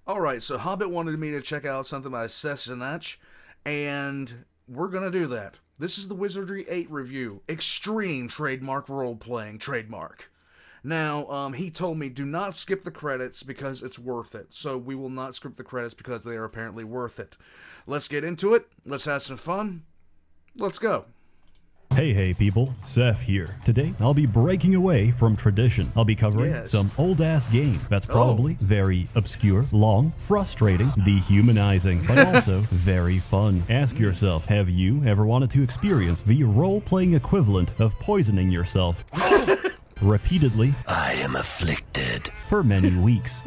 Alright, so Hobbit wanted me to check out something by SsethTzeentach, and we're gonna do that. This is the Wizardry 8 review. Extreme trademark role-playing trademark. Now, he told me do not skip the credits because it's worth it. So we will not skip the credits because they are apparently worth it. Let's get into it. Let's have some fun. Let's go. Hey people, Seth here. Today, I'll be breaking away from tradition. I'll be covering some old-ass game that's probably very obscure, long, frustrating, dehumanizing, but also very fun. Ask yourself, have you ever wanted to experience the role-playing equivalent of poisoning yourself repeatedly? I am afflicted. For many weeks.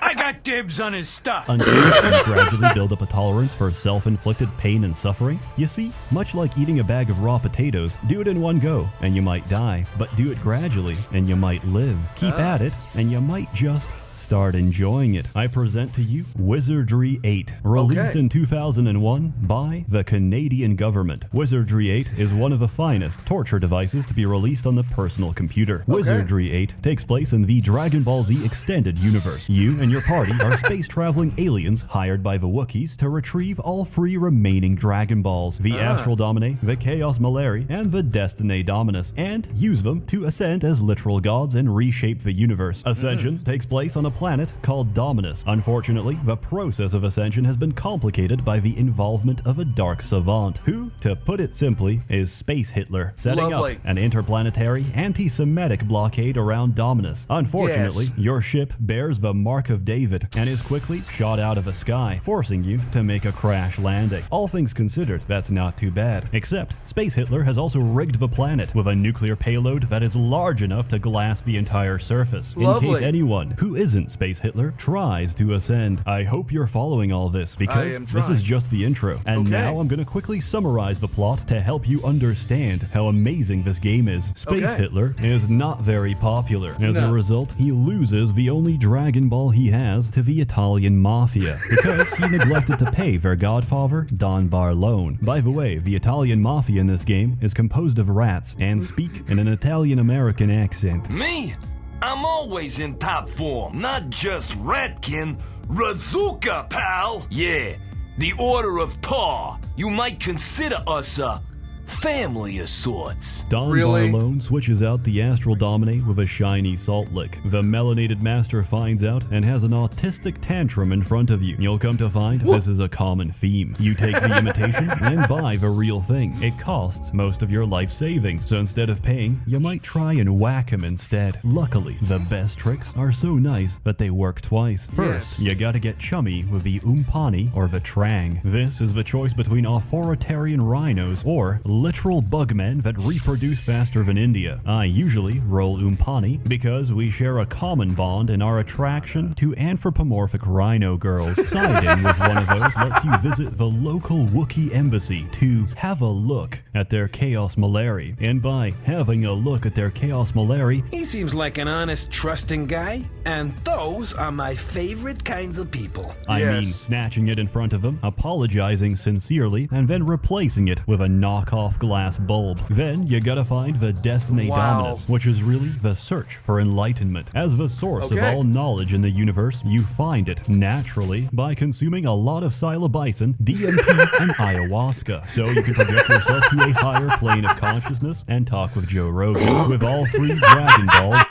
I got dibs on his stuff. Until you gradually build up a tolerance for self-inflicted pain and suffering. You see, much like eating a bag of raw potatoes, do it in one go and you might die, but do it gradually and you might live. Keep at it and you might just start enjoying it. I present to you Wizardry 8, released in 2001 by the Canadian government. Wizardry 8 is one of the finest torture devices to be released on the personal computer. Wizardry 8 takes place in the Dragon Ball Z extended universe. You and your party are space-traveling aliens hired by the Wookiees to retrieve all 3 remaining Dragon Balls, the Astral Domine, the Chaos Malari, and the Destiny Dominus, and use them to ascend as literal gods and reshape the universe. Ascension takes place on a planet called Dominus. Unfortunately, the process of ascension has been complicated by the involvement of a dark savant, who, to put it simply, is Space Hitler, setting up an interplanetary anti-Semitic blockade around Dominus. Unfortunately, your ship bears the Mark of David and is quickly shot out of the sky, forcing you to make a crash landing. All things considered, that's not too bad. Except, Space Hitler has also rigged the planet with a nuclear payload that is large enough to glass the entire surface, in case anyone who isn't Space Hitler tries to ascend. I hope you're following all this, because this is just the intro. And now I'm going to quickly summarize the plot to help you understand how amazing this game is. Space Hitler is not very popular. As a result, he loses the only Dragon Ball he has to the Italian Mafia, because he neglected to pay their godfather, Don Barlone. By the way, the Italian Mafia in this game is composed of rats and speak in an Italian-American accent. Me? I'm always in top form, not just Ratkin. Razooka, pal! Yeah, the Order of Tar. You might consider us a family of sorts. Don Barlone switches out the Astral Domine with a shiny salt lick. The melanated master finds out and has an autistic tantrum in front of you. You'll come to find this is a common theme. You take the imitation and buy the real thing. It costs most of your life savings, so instead of paying, you might try and whack him instead. Luckily, the best tricks are so nice that they work twice. First, you gotta get chummy with the Umpani or the Trang. This is the choice between authoritarian rhinos or literal bugmen that reproduce faster than India. I usually roll Umpani because we share a common bond in our attraction to anthropomorphic rhino girls. Siding with one of those lets you visit the local Wookiee embassy to have a look at their Chaos Malari. And by having a look at their Chaos Malari, he seems like an honest, trusting guy, and those are my favorite kinds of people. I mean snatching it in front of them, apologizing sincerely, and then replacing it with a knockoff glass bulb. Then you gotta find the Destiny Dominus, which is really the search for enlightenment. As the source of all knowledge in the universe, you find it naturally by consuming a lot of psilocybin, DMT, and ayahuasca. So you can project yourself to a higher plane of consciousness and talk with Joe Rogan. With all 3 Dragon Balls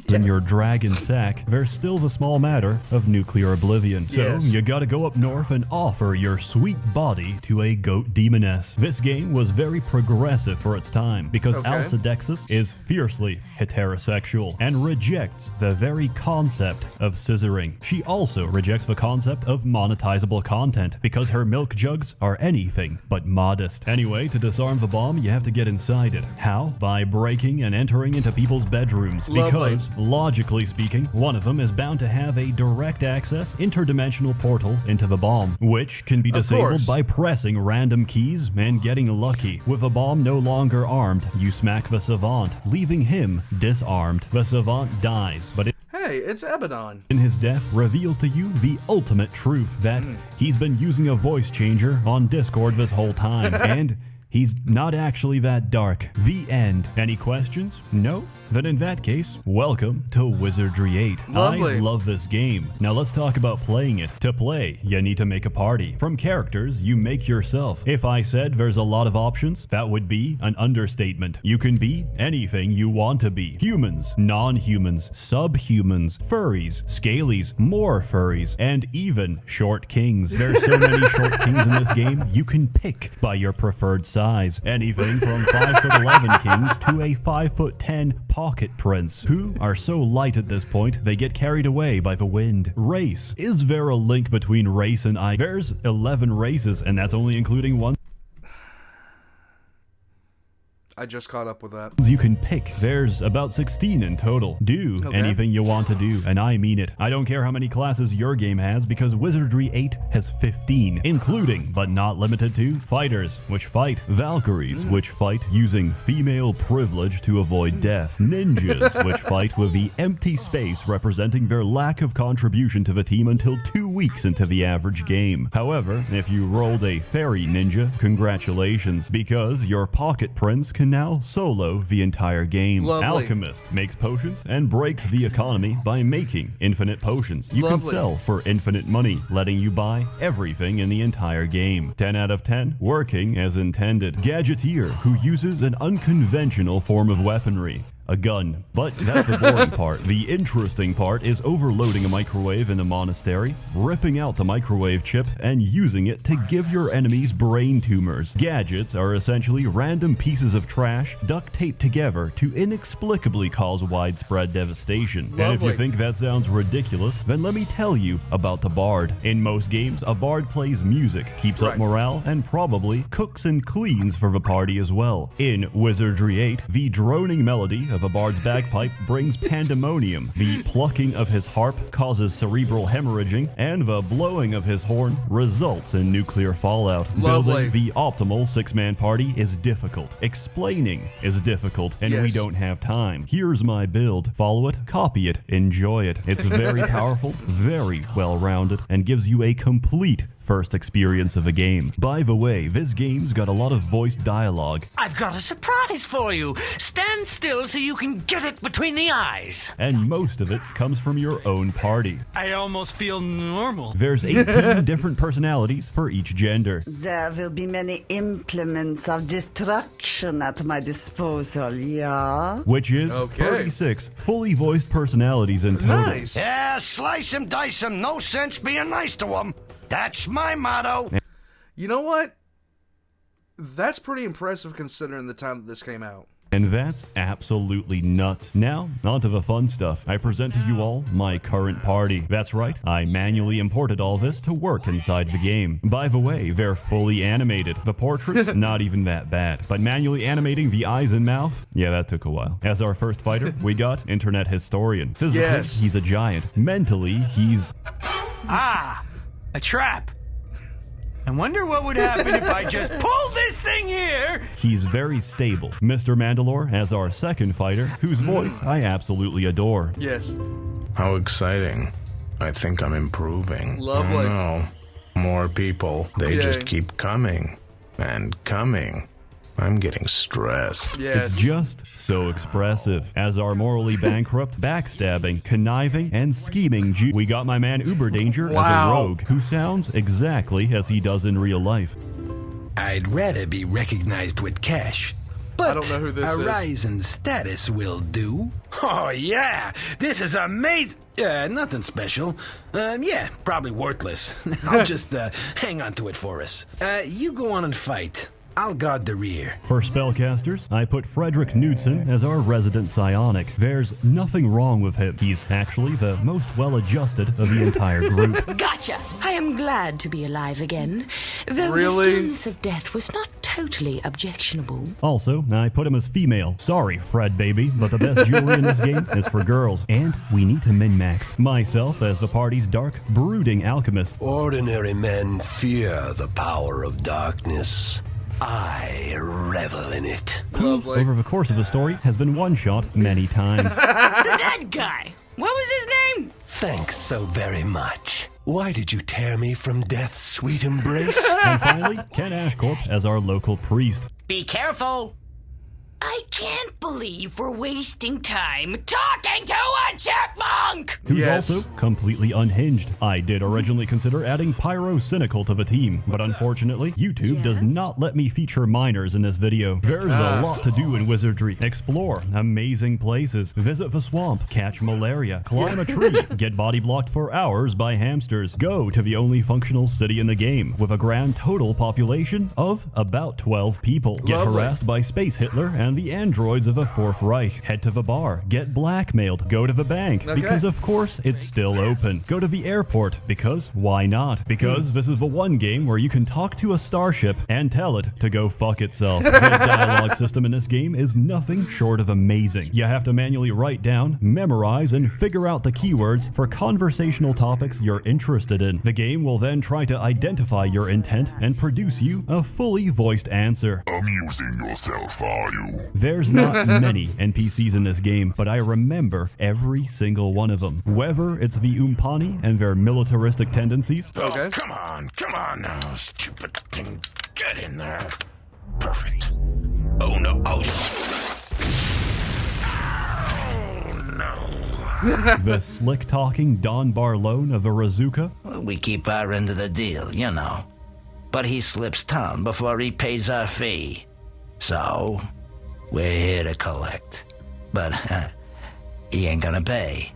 in your dragon sack, there's still the small matter of nuclear oblivion. So you gotta go up north and offer your sweet body to a goat demoness. This game was very progressive for its time because Alcedexis is fiercely heterosexual and rejects the very concept of scissoring. She also rejects the concept of monetizable content because her milk jugs are anything but modest. Anyway, to disarm the bomb, you have to get inside it. How? By breaking and entering into people's bedrooms, because logically speaking, one of them is bound to have a direct access interdimensional portal into the bomb, which can be disabled by pressing random keys and getting lucky. With the bomb no longer armed, you smack the savant, leaving him disarmed. The savant dies, but Hey, it's Abaddon. in his death reveals to you the ultimate truth that he's been using a voice changer on Discord this whole time, and He's not actually that dark. The end. Any questions? No? Then in that case, welcome to Wizardry 8. Lovely. I love this game. Now let's talk about playing it. To play, you need to make a party. From characters, you make yourself. If I said there's a lot of options, that would be an understatement. You can be anything you want to be. Humans, non-humans, subhumans, furries, scalies, more furries, and even short kings. There's so many short kings in this game, you can pick by your preferred size. Anything from 5'11" kings to a 5'10" pocket prince, who are so light at this point, they get carried away by the wind. Race. Is there a link between race and I? There's 11 races, and that's only including one. I just caught up with that. You can pick. There's about 16 in total. Do anything you want to do, and I mean it. I don't care how many classes your game has, because Wizardry 8 has 15, including, but not limited to, fighters, which fight, Valkyries, which fight using female privilege to avoid death, ninjas, which fight with the empty space representing their lack of contribution to the team until 2 weeks into the average game. However, if you rolled a fairy ninja, congratulations, because your pocket prince can now solo the entire game. Lovely. Alchemist makes potions and breaks the economy by making infinite potions. You Lovely. can sell for infinite money, letting you buy everything in the entire game. 10 out of 10, working as intended. Gadgeteer, who uses an unconventional form of weaponry. A gun. But that's the boring part. The interesting part is overloading a microwave in a monastery, ripping out the microwave chip, and using it to give your enemies brain tumors. Gadgets are essentially random pieces of trash duct taped together to inexplicably cause widespread devastation. And if you Lovely. think that sounds ridiculous, then let me tell you about the bard. In most games, a bard plays music, keeps up Right. morale, and probably cooks and cleans for the party as well. In Wizardry 8, the droning melody of a bard's bagpipe brings pandemonium. The plucking of his harp causes cerebral hemorrhaging, and the blowing of his horn results in nuclear fallout. Lovely. Building the optimal six-man party is difficult. Explaining is difficult, and we Yes. don't have time. Here's my build. Follow it, copy it, enjoy it. It's very powerful, very well-rounded, and gives you a complete first experience of a game. By the way, this game's got a lot of voice dialogue, I've got a surprise for you. Stand still so you can get it between the eyes. and most of it comes from your own party. I almost feel normal. There's 18 different personalities for each gender. There will be many implements of destruction at my disposal, yeah? Which is Okay. 36 fully voiced personalities in total. Nice. Yeah, slice him, dice him. No sense being nice to him. That's my motto. You know what? That's pretty impressive considering the time that this came out. And that's absolutely nuts. Now, on to the fun stuff. I present to you all my current party. That's right, I manually imported all this to work inside the game. By the way, they're fully animated. The portraits, not even that bad. But manually animating the eyes and mouth, yeah, that took a while. As our first fighter, we got Internet Historian. Physically, Yes. he's a giant. Mentally, he's... Ah, a trap. I wonder what would happen if I just pulled this thing here. He's very stable. Mr. Mandalore as our second fighter, whose voice I absolutely adore. Yes. How exciting. I think I'm improving. Lovely. Oh, no. More people. They Yay. just keep coming and coming. I'm getting stressed. Yes. It's just so expressive. As our morally bankrupt, backstabbing, conniving, and scheming Jew, we got my man Uber Danger as a Wow. rogue who sounds exactly as he does in real life. I'd rather be recognized with cash. But I don't know who this a is. rise in status will do. Oh, yeah. This is amazing. Nothing special. Yeah, probably worthless. I'll just hang on to it for us. You go on and fight. I'll guard the rear. For spellcasters, I put Frederick Knudsen as our resident psionic. There's nothing wrong with him. He's actually the most well-adjusted of the entire group. Gotcha! I am glad to be alive again, though Really? the stillness of death was not totally objectionable. Also, I put him as female. Sorry, Fred baby, but the best jewelry in this game is for girls. And we need to min-max. Myself as the party's dark, brooding alchemist. Ordinary men fear the power of darkness. I revel in it. Lovely. Over the course of the story, has been one-shot many times. The dead guy. What was his name? Thanks so very much. Why did you tear me from death's sweet embrace? And finally, Ken Ashcorp as our local priest. Be careful. I can't believe we're wasting time talking to a chipmunk! Who's Yes. also completely unhinged. I did originally consider adding Pyrocynical to the team, but unfortunately, YouTube does not let me feature minors in this video. There's a lot to do in Wizardry. Explore amazing places, visit the swamp, catch malaria, climb a tree, get body blocked for hours by hamsters, go to the only functional city in the game with a grand total population of about 12 people, get Lovely. harassed by Space Hitler and the androids of the Fourth Reich, head to the bar, get blackmailed, go to the bank, because of course it's still open, go to the airport, because why not? Because this is the one game where you can talk to a starship and tell it to go fuck itself. The dialogue system in this game is nothing short of amazing. You have to manually write down, memorize, and figure out the keywords for conversational topics you're interested in. The game will then try to identify your intent and produce you a fully voiced answer. Amusing yourself, are you? There's not many NPCs in this game, but I remember every single one of them. Whether it's the Umpani and their militaristic tendencies, Oh, come on now, stupid thing. Get in there. Perfect. Oh no, oh no. the slick-talking Don Barlone of Arazuka, We keep our end of the deal, you know. But he slips town before he pays our fee. So, we're here to collect. But he ain't gonna pay.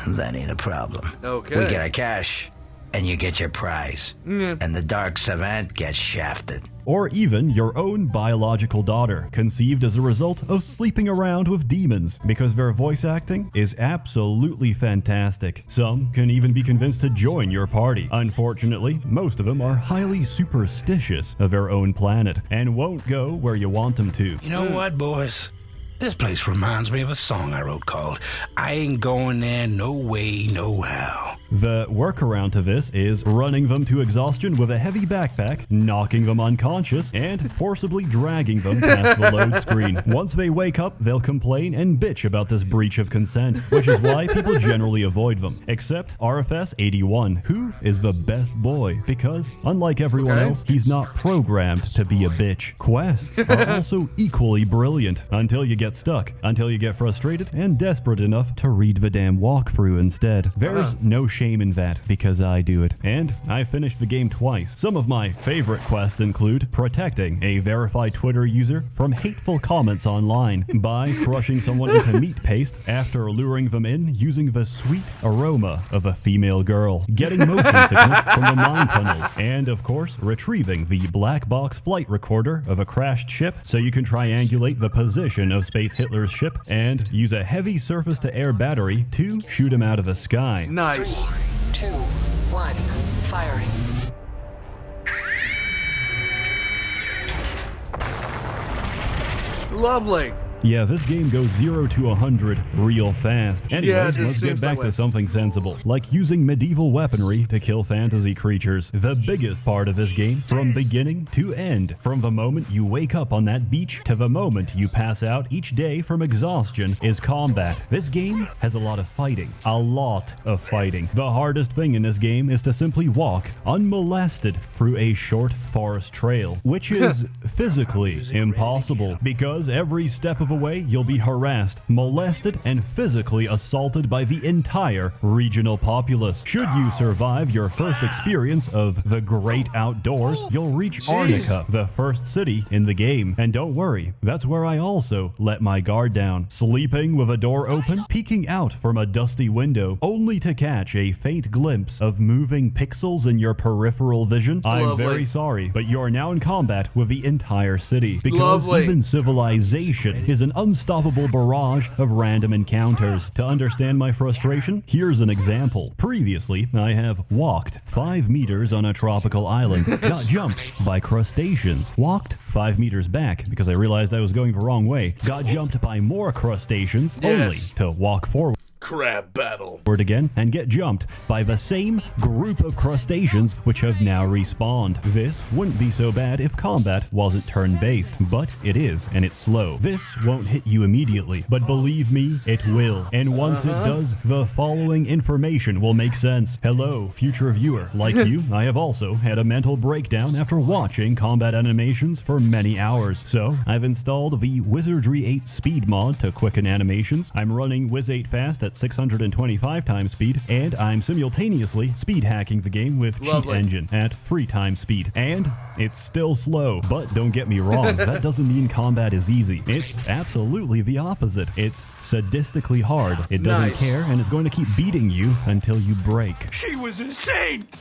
That ain't a problem. Okay. We get our cash, and you get your prize. And the Dark Savant gets shafted. or even your own biological daughter, conceived as a result of sleeping around with demons, because their voice acting is absolutely fantastic. Some can even be convinced to join your party. Unfortunately, most of them are highly superstitious of their own planet, and won't go where you want them to. You know what, boys? This place reminds me of a song I wrote called I Ain't Going There No Way, No How. The workaround to this is running them to exhaustion with a heavy backpack, knocking them unconscious, and forcibly dragging them past the load screen. Once they wake up, they'll complain and bitch about this breach of consent, which is why people generally avoid them, except RFS-81, who is the best boy, because, unlike everyone else, he's not programmed to be a bitch. Quests are also equally brilliant, until you get stuck, until you get frustrated and desperate enough to read the damn walkthrough instead. There's no shame in that, because I do it. And I finished the game twice. Some of my favorite quests include protecting a verified Twitter user from hateful comments online by crushing someone into meat paste after luring them in using the sweet aroma of a female girl, getting motion sickness from the mine tunnels, and of course retrieving the black box flight recorder of a crashed ship so you can triangulate the position of Space Hitler's ship and use a heavy surface-to-air battery to shoot him out of the sky. Nice. 2, 1, firing. Lovely. Yeah, this game goes 0 to 100 real fast. Yeah, Anyways, it let's get seems back that way. to something sensible, like using medieval weaponry to kill fantasy creatures. The biggest part of this game, from beginning to end, from the moment you wake up on that beach to the moment you pass out each day from exhaustion, is combat. This game has a lot of fighting. A lot of fighting. The hardest thing in this game is to simply walk unmolested through a short forest trail, which is physically impossible, because every step of the way you'll be harassed, molested, and physically assaulted by the entire regional populace. Should you survive your first experience of the great outdoors, you'll reach Arnica, the first city in the game. And don't worry, that's where I also let my guard down, sleeping with a door open, peeking out from a dusty window, only to catch a faint glimpse of moving pixels in your peripheral vision. I'm Lovely. very sorry, but you're now in combat with the entire city, because Lovely. even civilization is an unstoppable barrage of random encounters. To understand my frustration, here's an example. Previously, I have walked 5 meters on a tropical island, got jumped by crustaceans, walked 5 meters back because I realized I was going the wrong way, got jumped by more crustaceans, Yes. only to walk forward crab battle. Again and get jumped by the same group of crustaceans which have now respawned. This wouldn't be so bad if combat wasn't turn-based, but it is, and it's slow. This won't hit you immediately, but believe me, it will. And once it does, the following information will make sense. Hello, future viewer. Like you, I have also had a mental breakdown after watching combat animations for many hours. So, I've installed the Wizardry 8 speed mod to quicken animations. I'm running Wiz 8 fast at 625 times speed, and I'm simultaneously speed hacking the game with Cheat Engine at 3 times speed. And it's still slow, but don't get me wrong, that doesn't mean combat is easy. It's absolutely the opposite. It's sadistically hard. It doesn't care, and it's going to keep beating you until you break. She was a saint!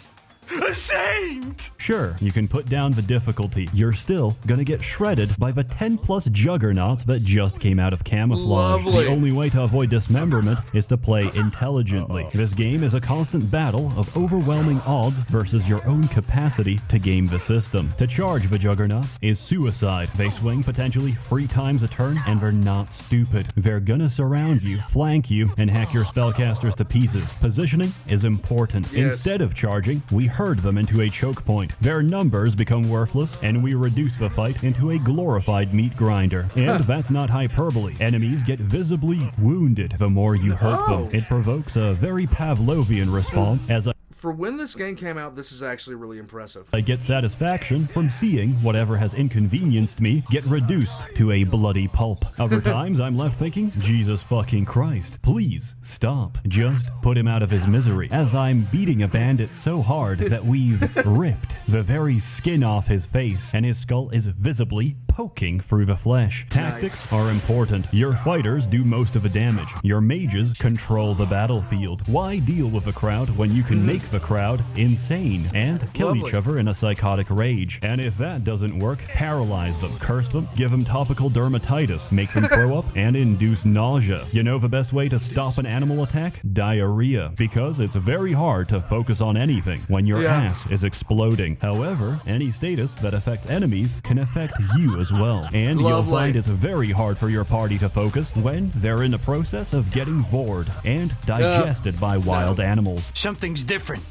A saint! Sure, you can put down the difficulty. You're still gonna get shredded by the 10+ juggernauts that just came out of camouflage. The only way to avoid dismemberment is to play intelligently. This game is a constant battle of overwhelming odds versus your own capacity to game the system. To charge the juggernauts is suicide. They swing potentially 3 times a turn, and they're not stupid. They're gonna surround you, flank you, and hack your spellcasters to pieces. Positioning is important. Instead of charging, we herd them into a choke point. Their numbers become worthless, and we reduce the fight into a glorified meat grinder. And that's not hyperbole. Enemies get visibly wounded the more you hurt them. It provokes a very Pavlovian response as For when this game came out, this is actually really impressive. I get satisfaction from seeing whatever has inconvenienced me get reduced to a bloody pulp. Other times I'm left thinking, Jesus fucking Christ, please stop. Just put him out of his misery, as I'm beating a bandit so hard that we've ripped the very skin off his face, and his skull is visibly poking through the flesh. Tactics are important. Your fighters do most of the damage. Your mages control the battlefield. Why deal with a crowd when you can make the crowd insane and kill each other in a psychotic rage? And if that doesn't work, paralyze them, curse them, give them topical dermatitis, make them throw up, and induce nausea. You know the best way to stop an animal attack? Diarrhea. Because it's very hard to focus on anything when your ass is exploding. However, any status that affects enemies can affect you as well. And you'll find it's very hard for your party to focus when they're in the process of getting vored and digested by wild animals. Something's different,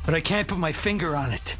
but I can't put my finger on it.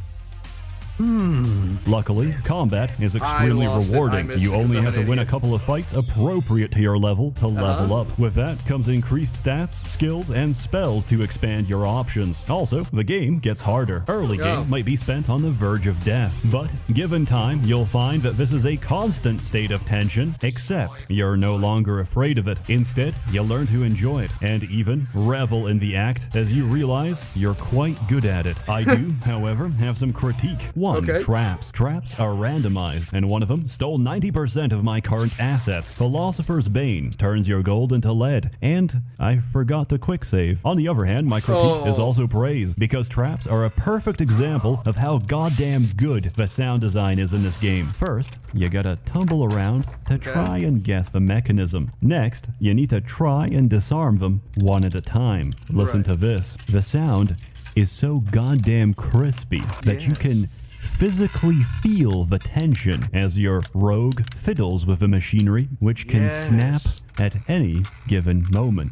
Luckily, combat is extremely rewarding. You only have to win a couple of fights appropriate to your level to level up. With that comes increased stats, skills, and spells to expand your options. Also, the game gets harder. Early game might be spent on the verge of death, but given time, you'll find that this is a constant state of tension, except you're no longer afraid of it. Instead, you'll learn to enjoy it, and even revel in the act as you realize you're quite good at it. I do, however, have some critique. 1. Traps. Traps are randomized, and one of them stole 90% of my current assets. Philosopher's Bane turns your gold into lead, and I forgot to quick save. On the other hand, my critique is also praise, because traps are a perfect example of how goddamn good the sound design is in this game. First, you gotta tumble around to try and guess the mechanism. Next, you need to try and disarm them one at a time. Listen to this. The sound is so goddamn crispy that you can physically feel the tension as your rogue fiddles with the machinery, which can snap at any given moment.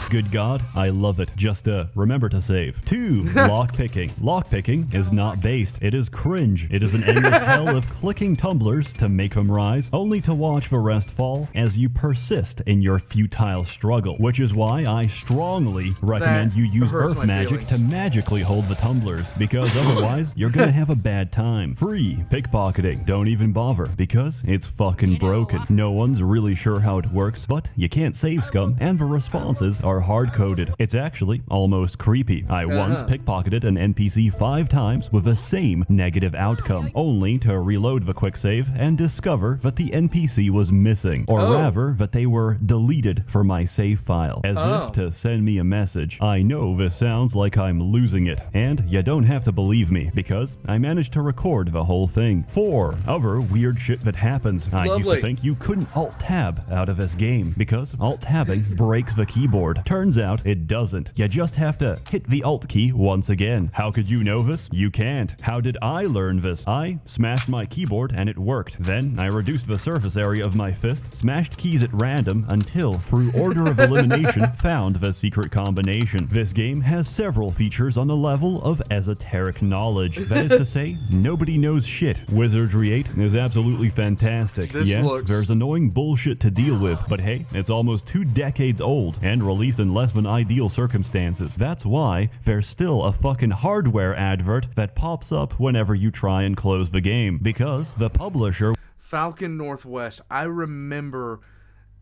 Good God, I love it. Just remember to save. 2. Lockpicking. Lockpicking is not based. It is cringe. It is an endless hell of clicking tumblers to make them rise, only to watch the rest fall as you persist in your futile struggle. Which is why I strongly recommend you use earth magic to magically hold the tumblers, because otherwise you're gonna have a bad time. 3. Pickpocketing. Don't even bother, because it's fucking broken. No one's really sure how it works, but you can't save scum, and the responses are hard-coded. It's actually almost creepy. I once pickpocketed an NPC 5 times with the same negative outcome, only to reload the quick save and discover that the NPC was missing, or rather that they were deleted from my save file, as if to send me a message. I know this sounds like I'm losing it, and you don't have to believe me, because I managed to record the whole thing. 4. Other weird shit that happens. I used to think you couldn't Alt-Tab out of this game, because Alt-Tabbing breaks the keyboard. Turns out it doesn't. You just have to hit the Alt key once again. How could you know this? You can't. How did I learn this? I smashed my keyboard and it worked. Then I reduced the surface area of my fist, smashed keys at random until, through order of elimination, found the secret combination. This game has several features on the level of esoteric knowledge. That is to say, nobody knows shit. Wizardry 8 is absolutely fantastic. Yes, there's annoying bullshit to deal with, but hey, it's almost 2 decades old and released in less than ideal circumstances. That's why there's still a fucking hardware advert that pops up whenever you try and close the game, because the publisher Falcon Northwest. I remember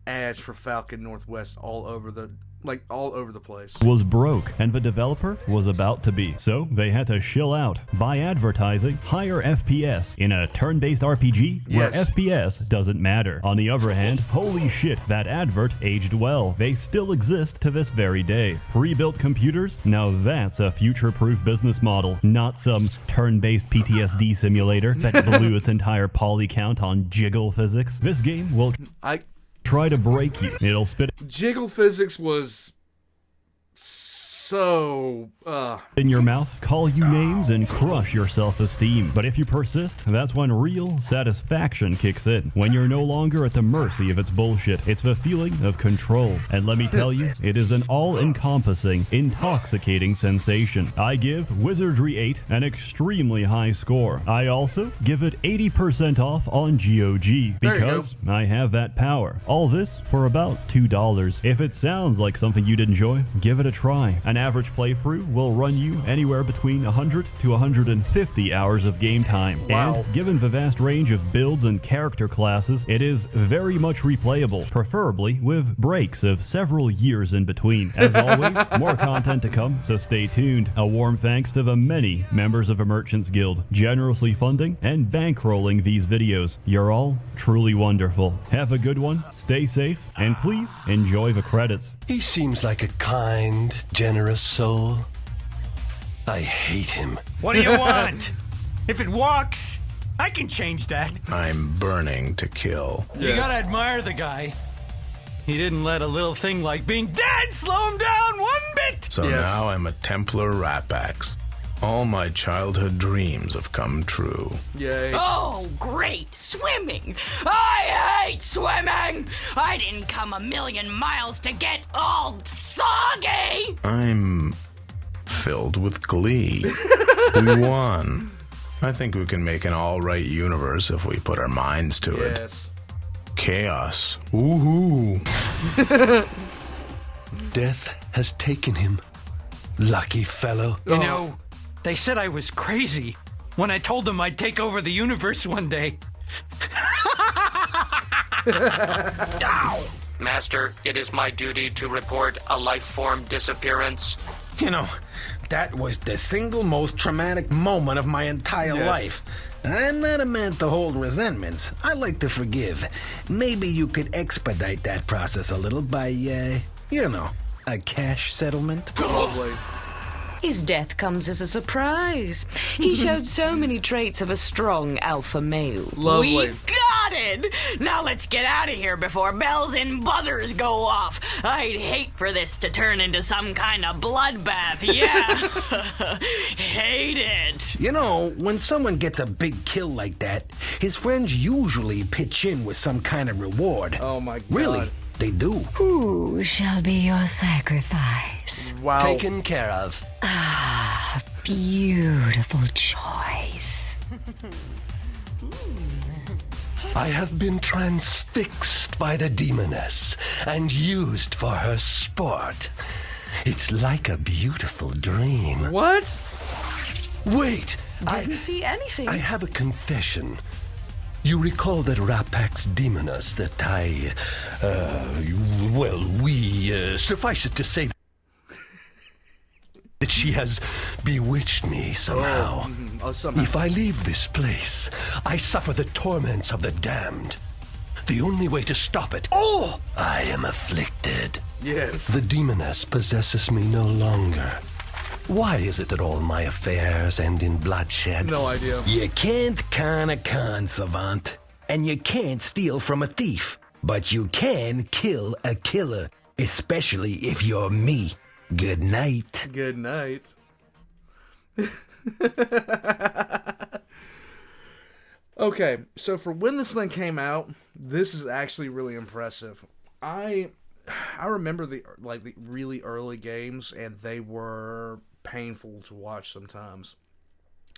ads for Falcon Northwest all over the place. Was broke, and the developer was about to be. So they had to shill out by advertising higher FPS in a turn-based RPG where FPS doesn't matter. On the other hand, holy shit, that advert aged well. They still exist to this very day. Pre-built computers? Now that's a future-proof business model, not some turn-based PTSD simulator that blew its entire poly count on jiggle physics. This game will try to break you. It'll spit jiggle physics was so in your mouth, call you names, and crush your self-esteem. But if you persist, that's when real satisfaction kicks in. When you're no longer at the mercy of its bullshit. It's the feeling of control. And let me tell you, it is an all-encompassing, intoxicating sensation. I give Wizardry 8 an extremely high score. I also give it 80% off on GOG because I have that power. All this for about $2. If it sounds like something you'd enjoy, give it a try. An average playthrough will run you anywhere between 100 to 150 hours of game time. Wow. And given the vast range of builds and character classes, it is very much replayable, preferably with breaks of several years in between. As always, more content to come, so stay tuned. A warm thanks to the many members of the Merchants Guild, generously funding and bankrolling these videos. You're all truly wonderful. Have a good one, stay safe, and please enjoy the credits. He seems like a kind, generous soul. I hate him. What do you want? If it walks, I can change that. I'm burning to kill. You gotta admire the guy. He didn't let a little thing like being dead slow him down one bit. So now I'm a Templar Rapax. All my childhood dreams have come true. Yay. Oh, great! Swimming! I hate swimming! I didn't come 1,000,000 miles to get all soggy! I'm filled with glee. We won. I think we can make an all-right universe if we put our minds to it. Chaos. Woohoo! Death has taken him. Lucky fellow. You know, they said I was crazy when I told them I'd take over the universe one day. Master, it is my duty to report a life form disappearance. You know, that was the single most traumatic moment of my entire life. I'm not a man to hold resentments. I like to forgive. Maybe you could expedite that process a little by, you know, a cash settlement. Lovely. His death comes as a surprise. He showed so many traits of a strong alpha male. Lovely. We got it! Now let's get out of here before bells and buzzers go off. I'd hate for this to turn into some kind of bloodbath, yeah. Hate it. You know, when someone gets a big kill like that, his friends usually pitch in with some kind of reward. Oh my god. Really? They do. Who shall be your sacrifice? Wow. Taken care of. Ah, beautiful choice. I have been transfixed by the demoness and used for her sport. It's like a beautiful dream. What? Wait! Didn't see anything. I have a confession. You recall that Rapax Demoness that suffice it to say that she has bewitched me somehow. Somehow. If I leave this place, I suffer the torments of the damned. The only way to stop it, I am afflicted. Yes. The demoness possesses me no longer. Why is it that all my affairs end in bloodshed? No idea. You can't con a con, Savant. And you can't steal from a thief. But you can kill a killer. Especially if you're me. Good night. Good night. Okay, so for when this thing came out, this is actually really impressive. I remember the really early games, and they were painful to watch sometimes,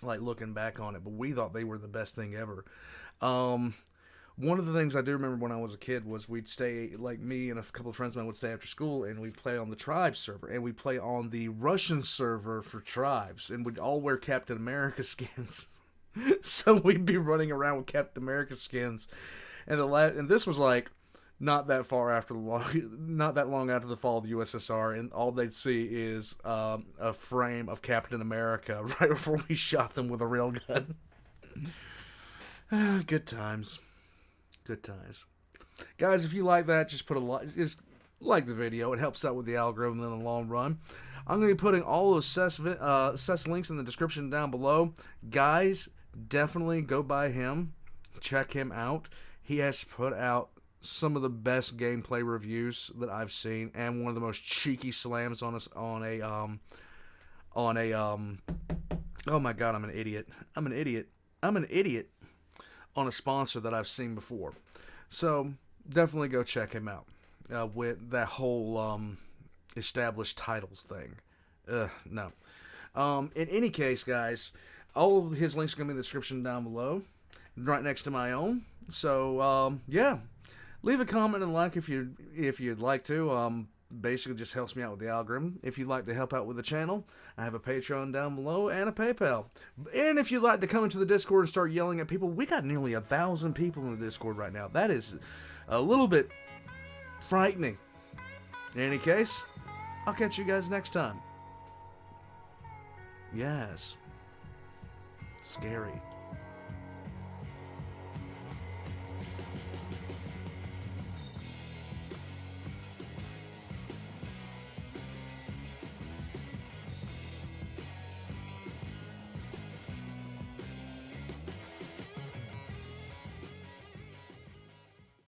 like looking back on it, but we thought they were the best thing ever. One of the things I do remember when I was a kid was we'd stay, like me and a couple of friends of mine would stay after school, and we'd play on the Tribes server, and we'd play on the Russian server for Tribes, and we'd all wear Captain America skins. So we'd be running around with Captain America skins, and and this was like not that long after the fall of the USSR, and all they'd see is a frame of Captain America right before we shot them with a real gun. Good times. Good times. Guys, if you like that, just like the video. It helps out with the algorithm in the long run. I'm going to be putting all of Seth's links in the description down below. Guys, definitely go by him. Check him out. He has put out some of the best gameplay reviews that I've seen, and one of the most cheeky slams on a oh my god, I'm an idiot on a sponsor that I've seen before. So definitely go check him out with that whole established titles thing. No. In any case, guys, all of his links are going to be in the description down below, right next to my own. So yeah, leave a comment and like if you'd like to. Basically just helps me out with the algorithm. If you'd like to help out with the channel, I have a Patreon down below and a PayPal. And if you'd like to come into the Discord and start yelling at people, we got nearly 1,000 people in the Discord right now. That is a little bit frightening. In any case, I'll catch you guys next time. Yes. Scary.